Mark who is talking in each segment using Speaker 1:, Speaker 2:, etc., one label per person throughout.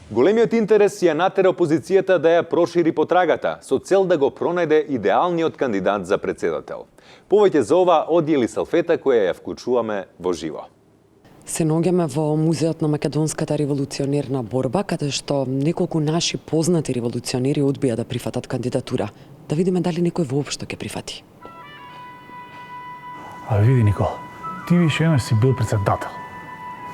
Speaker 1: Големиот интерес ја натера опозицијата да ја прошири потрагата, со цел да го пронајде идеалниот кандидат за председател. Повеќе за ова од Елисалфета која ја вклучуваме во живо.
Speaker 2: Се наоѓаме во Музеот на македонската револуционерна борба, каде што неколку наши познати револуционери одбија да прифатат кандидатура. Да видиме дали некој воопшто ќе прифати.
Speaker 3: А види, Никола, ти више еднаш си бил председател.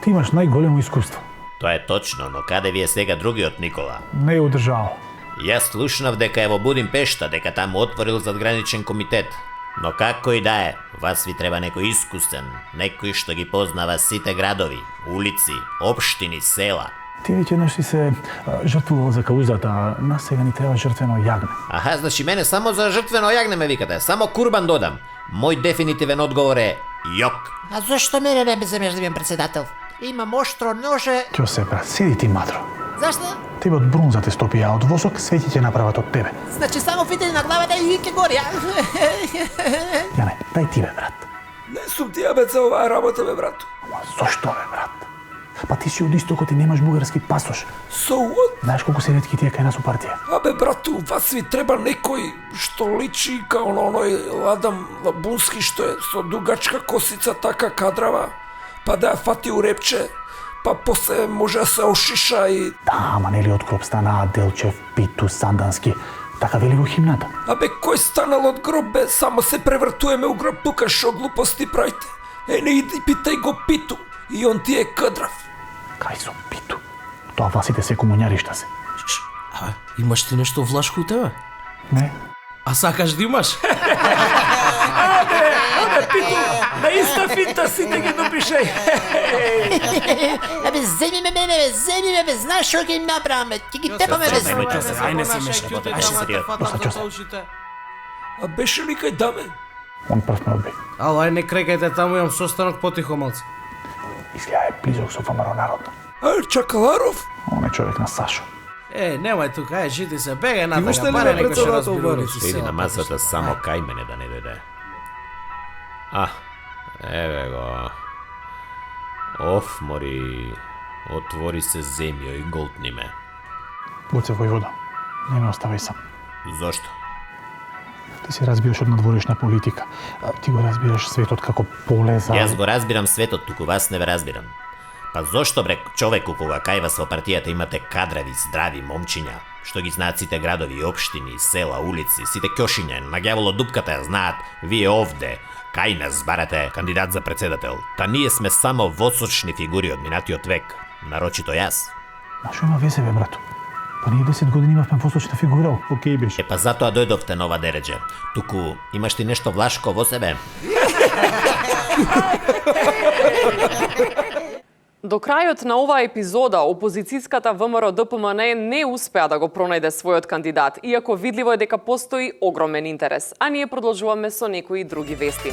Speaker 3: Ти имаш најголемо искуство.
Speaker 4: Тоа е точно, но каде ви е сега другиот Никола?
Speaker 3: Не е одржавал.
Speaker 4: Јас слушнав дека е во Будимпешта, дека таму отворил задграничен комитет. Но како и да е, вас ви треба некој искусен, некој што ги познава сите градови, улици, општини, села.
Speaker 3: Ти веќе еднаш си се жртвувал за каузата, а нас сега ни треба жртвено јагне.
Speaker 4: Аха, значи мене само за жртвено јагне ме викате, само курбан додам. Мој дефинитивен одговор е јок.
Speaker 5: А зашто мене не ме земеш да бидам председател? Имам оштро ноже.
Speaker 3: Ќе се брат, седи ти мадро.
Speaker 5: Зашто?
Speaker 3: Тебе од брунза те стопи, а од восок свети ќе направат од тебе.
Speaker 5: Значи само фители на главата и ќе гори, а?
Speaker 3: Јане, дај ти бе, брат.
Speaker 6: Не сум диабет за оваа работа, бе, брат.
Speaker 3: Ама зошто бе, брат? Па ти си од истокот и немаш бугарски пасош.
Speaker 6: So what?
Speaker 3: Знаеш колку се ретки тие кај нас у партија?
Speaker 6: Абе, брату, вас ви треба некој што личи као на оној Ладам Лабунски што е со дугачка косица така кадрава, па да ја фати у репче, па после може да се ошиша и...
Speaker 3: Да, ама нели од гроб стана Делчев, Питу, Сандански. Така вели во химната.
Speaker 6: Абе, кој станал од гроб, бе? Само се превртуваме у гроб тука, шо глупости правите? Не иди питај го Питу, и он ти е кадрав.
Speaker 3: Кај со Питу? Тоа власите се комуњаришта се.
Speaker 7: А, имаш ти нешто влашко у тебе?
Speaker 3: Не?
Speaker 7: А сакаш да имаш?
Speaker 6: Абе, Питу, на иста финта сите ги допишај.
Speaker 5: Абе, земи ме мене, бе, земи ме, бе, знаеш што ќе им направиме? Ќе ги тепаме, бе.
Speaker 7: Ај не се мешај,
Speaker 6: А беше ли кај даме?
Speaker 3: Он прв ме одби.
Speaker 7: Ало, ај не крекајте, таму имам состанок потихо малце.
Speaker 3: Изгледа е близок со ВМРО народна.
Speaker 6: А, Чакаларов?
Speaker 3: Он е човек на Сашо.
Speaker 7: Немај тука, жити се, бегај
Speaker 6: Ти уште
Speaker 7: натака,
Speaker 6: ли
Speaker 7: баре
Speaker 6: ме
Speaker 7: некој ќе
Speaker 6: председател,
Speaker 7: разбира
Speaker 6: Борис?
Speaker 7: улици
Speaker 4: Седи
Speaker 7: села,
Speaker 4: на масата
Speaker 7: потишко.
Speaker 4: само кај мене да не дојде. Еве го. Оф, мори, отвори се земјо и голтни ме.
Speaker 3: Гоце војвода, не ме оставај сам.
Speaker 4: Зошто?
Speaker 3: Ти се разбираш од надворешна политика. Ти го разбираш светот како поле за...
Speaker 4: Јас го разбирам светот, туку вас не ве разбирам. Па зошто бре човеку кога кај вас во партијата имате кадрави, здрави момчиња, што ги знаат сите градови, општини, села, улици, сите ќошиња, на ѓаволо дупката ја знаат, вие овде, кај нас барате кандидат за председател. Та ние сме само восочни фигури од минатиот век, нарочито јас.
Speaker 3: А шо има везе, бе, брато? Па ние 10 години имавме восочна фигура, окей беше.
Speaker 4: Па затоа дојдовте на ова дередже. Туку имаш ти нешто влашко во себе?
Speaker 8: До крајот на оваа епизода, опозицијската ВМРО-ДПМН не успеа да го пронајде својот кандидат, иако видливо е дека постои огромен интерес. А ние продолжуваме со некои други вести.